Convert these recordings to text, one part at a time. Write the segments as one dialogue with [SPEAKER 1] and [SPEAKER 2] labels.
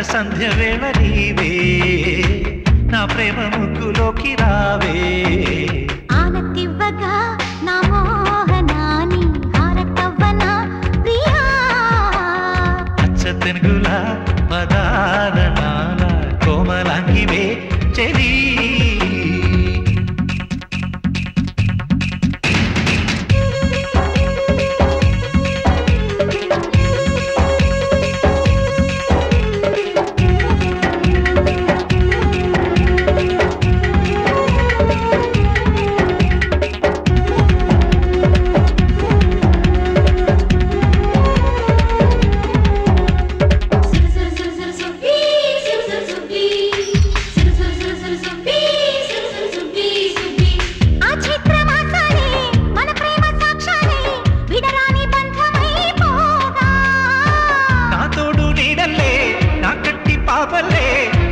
[SPEAKER 1] సంధ్య వేళ నీవే నా ప్రేమ ముగ్గులోకి రావే
[SPEAKER 2] ఆనతివ్వగా నా మోహనాని హారతవ్వనా ప్రియా
[SPEAKER 1] అచ్చ తెనుగుల పదారణాల కోమలాంగివే చెలి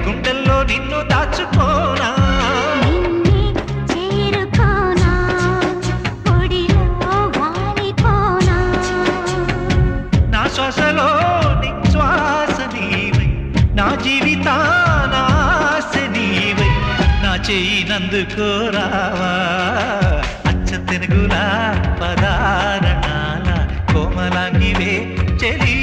[SPEAKER 1] గుండెల్లో నిన్ను దాచుకోనా
[SPEAKER 2] చేరుకోనా పొడిలో గాలిపోనా
[SPEAKER 1] నా శ్వాసలో నిశ్వాస నీవై నా జీవితాన ఆశ నీవై నా చెయ్యి నందుకోరావా అచ్చ తెనుగుల పదారణాల కోమలాంగివే చెలి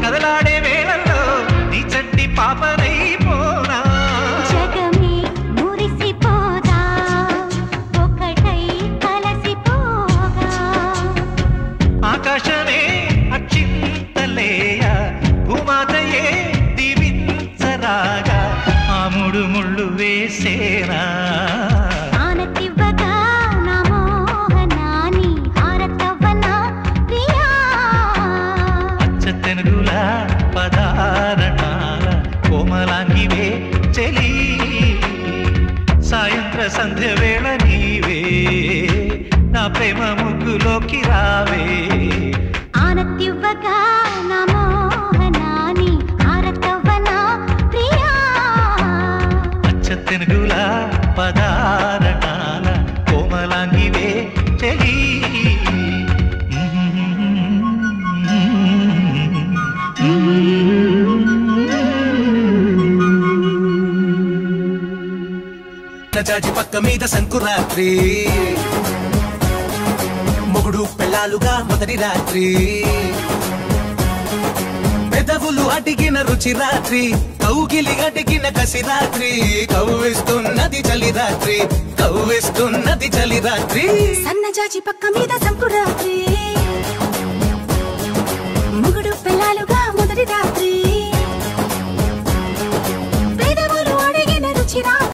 [SPEAKER 1] కదలాడే వేళల్లో నీ చంటి పాపనైపోనా
[SPEAKER 2] జగమే మురిసిపోదా ఒకటై కలసిపోగా
[SPEAKER 1] ఆకాశమే అక్షింతలేయ భూమాతయే దీవించరాగా ఆ మూడు ముళ్ళు వేసేనా
[SPEAKER 2] ఆనతివ్వగా నా మోహనాని హారతవ్వనా ప్రియా
[SPEAKER 1] తెనుగుల పదారణాల కోమలాంగివే చెలి సాయంత్ర సంధ్య వేళ నీవే నా ప్రేమ ముగ్గులోకి రావే
[SPEAKER 2] ఆనతివ్వగా నా మోహనాని హారతవ్వనా ప్రియా
[SPEAKER 1] అచ్చ తెనుగుల పదారణాల కోమలాంగివే చెలి
[SPEAKER 3] జాజి పక్క మీద సంకురాత్రి మొగుడు పెళ్ళాలుగా మొదటి రాత్రి పెదవులు అడిగిన రుచి రాత్రి కౌగిలి అడిగిన కసి రాత్రి కవ్విస్తున్నది చలి రాత్రి కవ్విస్తున్నది చలి రాత్రి
[SPEAKER 2] సన్నజాజి పక్క మీద సంకురాత్రి